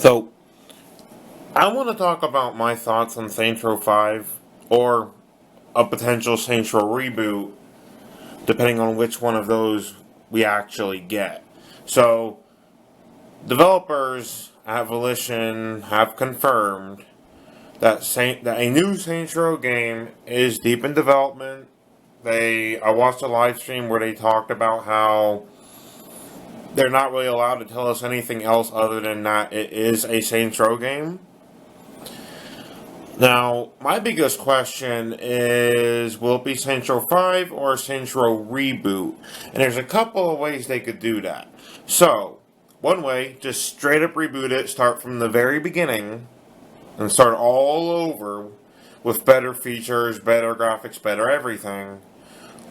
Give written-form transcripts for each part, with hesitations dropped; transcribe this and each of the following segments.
So, I want to talk about my thoughts on Saints Row 5 or a potential Saints Row reboot, depending on which one of those we actually get. So, developers at Volition have confirmed that a new Saints Row game is deep in development. I watched a live stream where they talked about how they're not really allowed to tell us anything else other than that it is a Saints Row game. Now, my biggest question is, will it be Saints Row 5 or Saints Row Reboot? And there's a couple of ways they could do that. So, one way, just straight up reboot it, start from the very beginning, and start all over with better features, better graphics, better everything.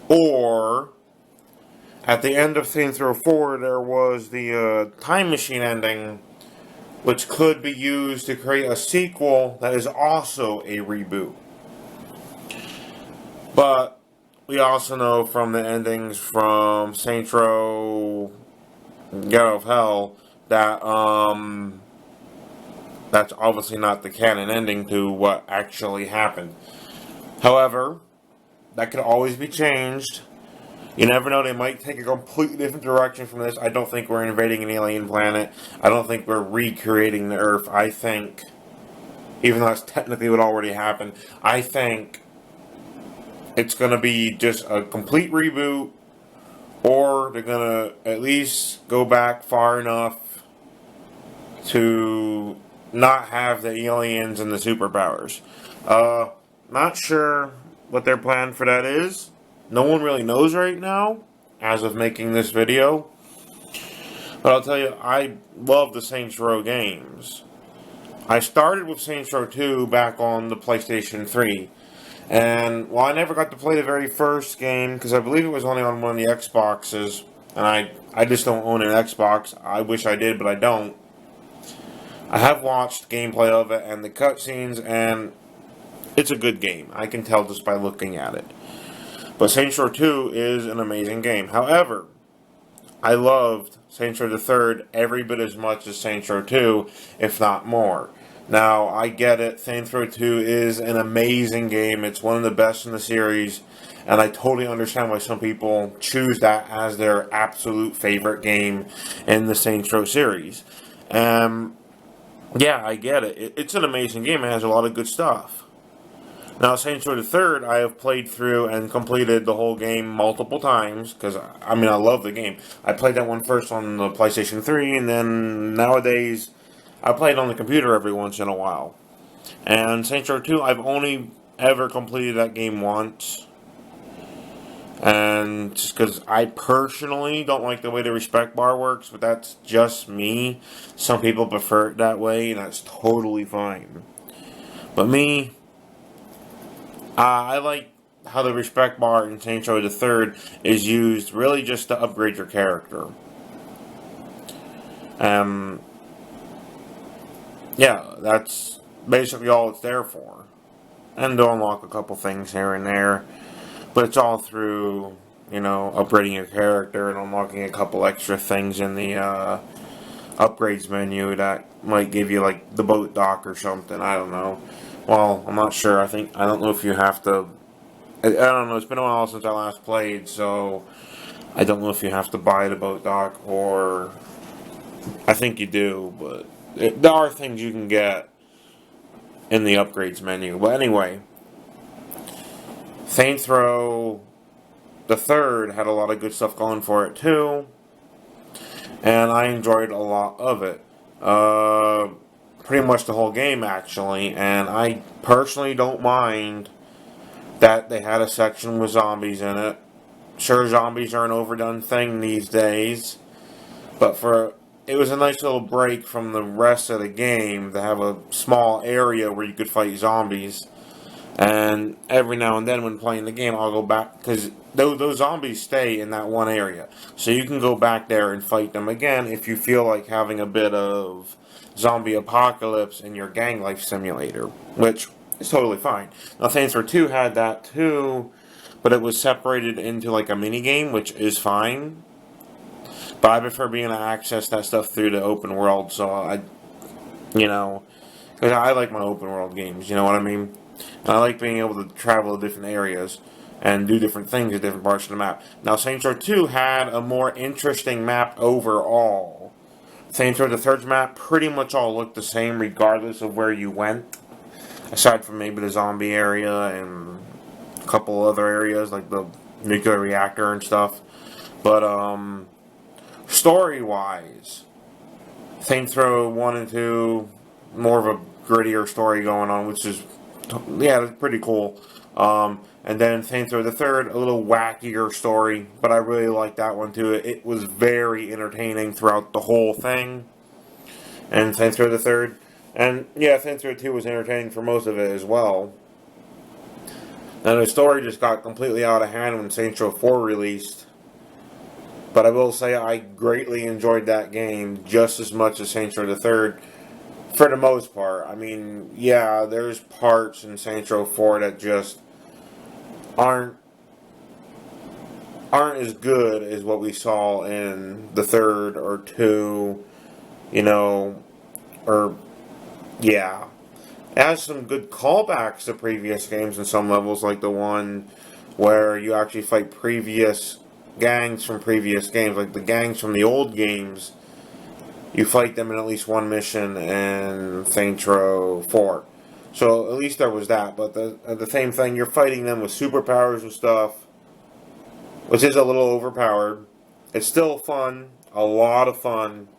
Or, at the end of Saints Row 4, there was the time machine ending, which could be used to create a sequel that is also a reboot. But we also know from the endings from Saints Row Get Out of Hell that that's obviously not the canon ending to what actually happened. However, that could always be changed. You never know, they might take a completely different direction from this. I don't think we're invading an alien planet. I don't think we're recreating the Earth. I think, even though that's technically what already happened, I think it's going to be just a complete reboot, or they're going to at least go back far enough to not have the aliens and the superpowers. Not sure what their plan for that is. No one really knows right now, as of making this video. But I'll tell you, I love the Saints Row games. I started with Saints Row 2 back on the PlayStation 3. And while I never got to play the very first game, because I believe it was only on one of the Xboxes, and I just don't own an Xbox. I wish I did, but I don't. I have watched gameplay of it and the cutscenes, and it's a good game. I can tell just by looking at it. But Saints Row 2 is an amazing game. However, I loved Saints Row the Third every bit as much as Saints Row 2, if not more. Now, I get it. Saints Row 2 is an amazing game. It's one of the best in the series. And I totally understand why some people choose that as their absolute favorite game in the Saints Row series. Yeah, I get it. It's an amazing game. It has a lot of good stuff. Now, Saints Row the Third, I have played through and completed the whole game multiple times, because, I love the game. I played that one first on the PlayStation 3, and then nowadays, I play it on the computer every once in a while. And Saints Row 2, I've only ever completed that game once. And just because I personally don't like the way the respect bar works, but that's just me. Some people prefer it that way, and that's totally fine. But me, I like how the respect bar in Saints Row the Third is used really just to upgrade your character. Yeah, that's basically all it's there for. And to unlock a couple things here and there. But it's all through, upgrading your character and unlocking a couple extra things in the upgrades menu that might give you, like, the boat dock or something. I don't know. Well, I'm not sure. I don't know if you have to. I don't know. It's been a while since I last played, so I don't know if you have to buy the boat dock, or I think you do, but there are things you can get in the upgrades menu. But anyway, Saints Row the Third had a lot of good stuff going for it too, and I enjoyed a lot of it. Pretty much the whole game, actually, and I personally don't mind that they had a section with zombies in it. Sure, zombies are an overdone thing these days, but it was a nice little break from the rest of the game to have a small area where you could fight zombies. And every now and then when playing the game, I'll go back, because those zombies stay in that one area. So you can go back there and fight them again if you feel like having a bit of zombie apocalypse in your gang life simulator, which is totally fine. Now, Saints Row 2 had that too, but it was separated into like a mini game, which is fine. But I prefer being able to access that stuff through the open world, so You know, because I like my open world games. You know what I mean? I like being able to travel to different areas and do different things at different parts of the map. Now, Saints Row 2 had a more interesting map overall. Saints Row the Third's map pretty much all looked the same regardless of where you went. Aside from maybe the zombie area and a couple other areas like the nuclear reactor and stuff. But, story-wise, Saints Row 1 and 2, more of a grittier story going on, which is, yeah, it's pretty cool. And then Saints Row the Third, a little wackier story, but I really liked that one too. It was very entertaining throughout the whole thing. And Saints Row the Third, and yeah, Saints Row 2 was entertaining for most of it as well. And the story just got completely out of hand when Saints Row 4 released. But I will say I greatly enjoyed that game just as much as Saints Row the Third. For the most part. I mean, yeah, there's parts in Saints Row 4 that just aren't as good as what we saw in the Third or 2, you know, or, yeah. It has some good callbacks to previous games in some levels, like the one where you actually fight previous gangs from previous games, like the gangs from the old games. You fight them in at least one mission in Saints Row 4. So at least there was that. But the same thing, you're fighting them with superpowers and stuff, which is a little overpowered. It's still fun, a lot of fun,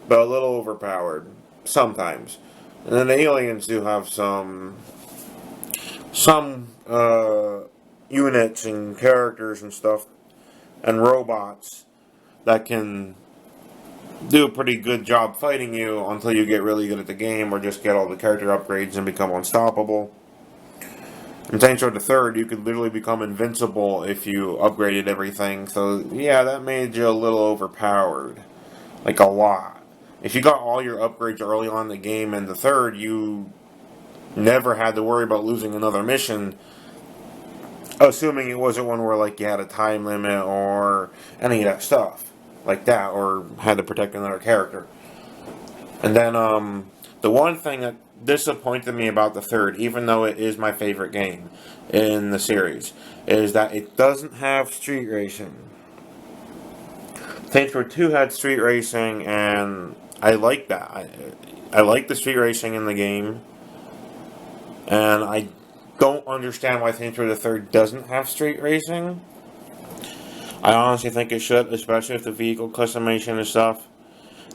but a little overpowered sometimes. And then the aliens do have some units and characters and stuff and robots that can do a pretty good job fighting you until you get really good at the game or just get all the character upgrades and become unstoppable. In Saints Row the Third, you could literally become invincible if you upgraded everything. So yeah, that made you a little overpowered, like a lot. If you got all your upgrades early on in the game in the Third, you never had to worry about losing another mission. Assuming it wasn't one where like you had a time limit or any of that stuff like that, or had to protect another character. And then the one thing that disappointed me about the Third, even though it is my favorite game in the series, is that it doesn't have street racing. Saints Row 2 had street racing, and I like that. I like the street racing in the game, and I don't understand why Saints Row the Third doesn't have street racing. I honestly think it should, especially with the vehicle customization and stuff.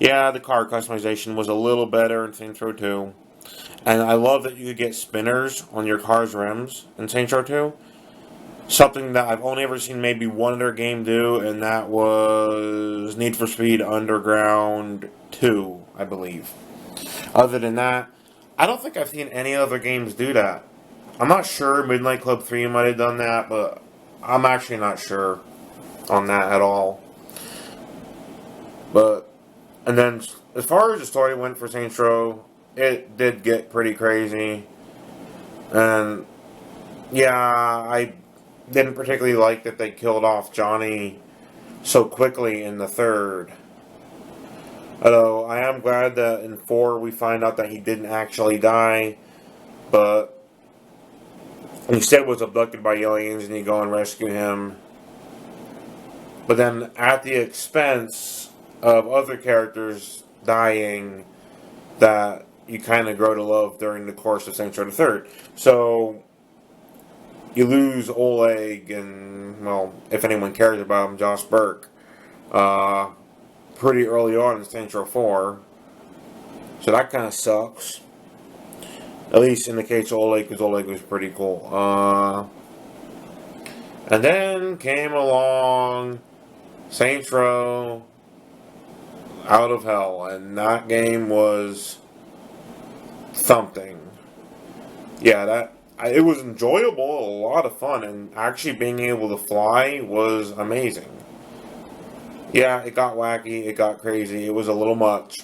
Yeah, the car customization was a little better in Saints Row 2. And I love that you could get spinners on your car's rims in Saints Row 2. Something that I've only ever seen maybe one other game do, and that was Need for Speed Underground 2, I believe. Other than that, I don't think I've seen any other games do that. I'm not sure Midnight Club 3 might have done that, but I'm actually not sure on that at all. But, and then as far as the story went for Saints Row, it did get pretty crazy. And yeah, I didn't particularly like that they killed off Johnny so quickly in the Third. Although I am glad that in 4 we find out that he didn't actually die, but instead was abducted by aliens and you go and rescue him. But then at the expense of other characters dying that you kind of grow to love during the course of Saints Row the Third. So you lose Oleg and, well, if anyone cares about him, Josh Burke, pretty early on in Saints Row 4. So that kind of sucks. At least in the case of Oleg, because Oleg was pretty cool. And then came along Saints Row Out of Hell, and that game was something. Yeah, it was enjoyable, a lot of fun, and actually being able to fly was amazing. Yeah, it got wacky, it got crazy, it was a little much.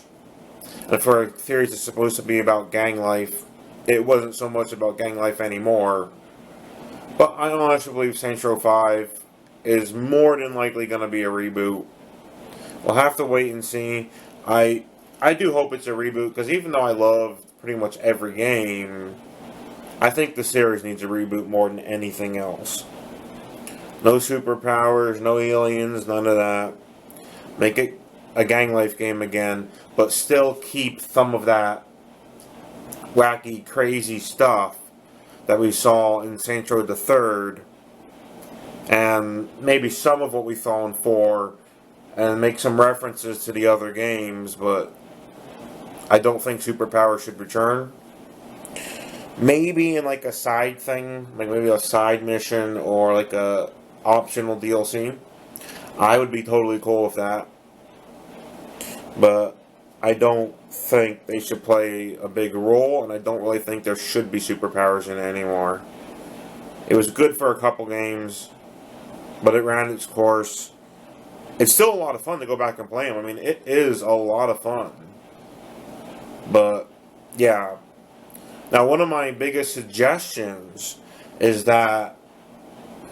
And for a series that's supposed to be about gang life, it wasn't so much about gang life anymore. But I honestly believe Saints Row 5 is more than likely going to be a reboot. We'll have to wait and see. I I do hope it's a reboot, because even though I love pretty much every game, I think the series needs a reboot more than anything else. No superpowers, no aliens, none of that. Make it a gang life game again, but still keep some of that wacky, crazy stuff that we saw in Saints Row the Third, and maybe some of what we saw in 4, and make some references to the other games, but I don't think superpowers should return. Maybe in like a side thing, like maybe a side mission or like a optional DLC. I would be totally cool with that. But I don't think they should play a big role, and I don't really think there should be superpowers in it anymore. It was good for a couple games, but it ran its course. It's still a lot of fun to go back and play them. I mean, it is a lot of fun. But, yeah. Now, one of my biggest suggestions is that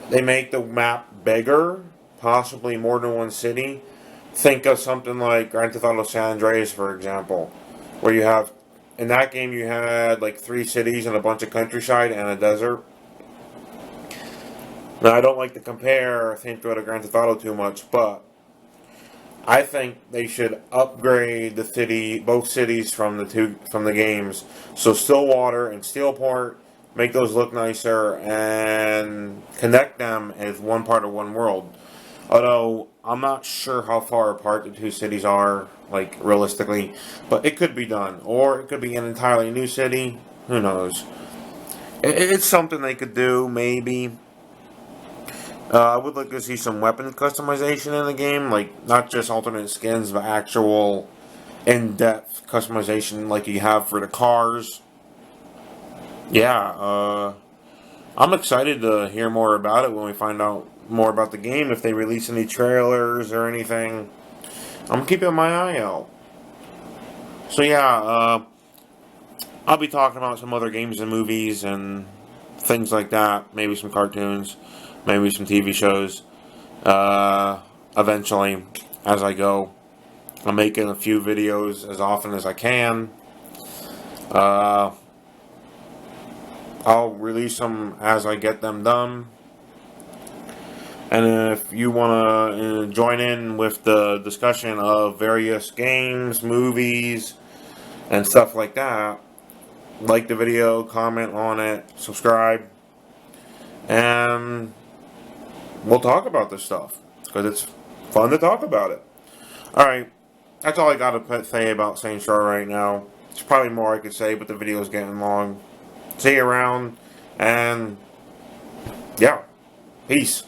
they make the map bigger, possibly more than one city. Think of something like Grand Theft Auto San Andreas, for example, where you have, in that game you had like 3 cities and a bunch of countryside and a desert. Now, I don't like to compare Saints Row to Grand Theft Auto too much, but I think they should upgrade the city, both cities from the games. So Stillwater and Steelport, make those look nicer and connect them as one part of one world. Although I'm not sure how far apart the 2 cities are, like realistically, but it could be done, or it could be an entirely new city. Who knows? It's something they could do, maybe. I would like to see some weapon customization in the game, like not just alternate skins, but actual in-depth customization like you have for the cars. Yeah, I'm excited to hear more about it when we find out more about the game, if they release any trailers or anything. I'm keeping my eye out. So yeah, I'll be talking about some other games and movies and things like that. Maybe some cartoons, maybe some TV shows. Eventually, as I go, I'm making a few videos as often as I can. I'll release them as I get them done. And if you want to join in with the discussion of various games, movies, and stuff like that, like the video, comment on it, subscribe, and we'll talk about this stuff, because it's fun to talk about it. Alright, that's all I got to say about Saints Row right now. There's probably more I could say, but the video's getting long. See you around, and yeah, peace.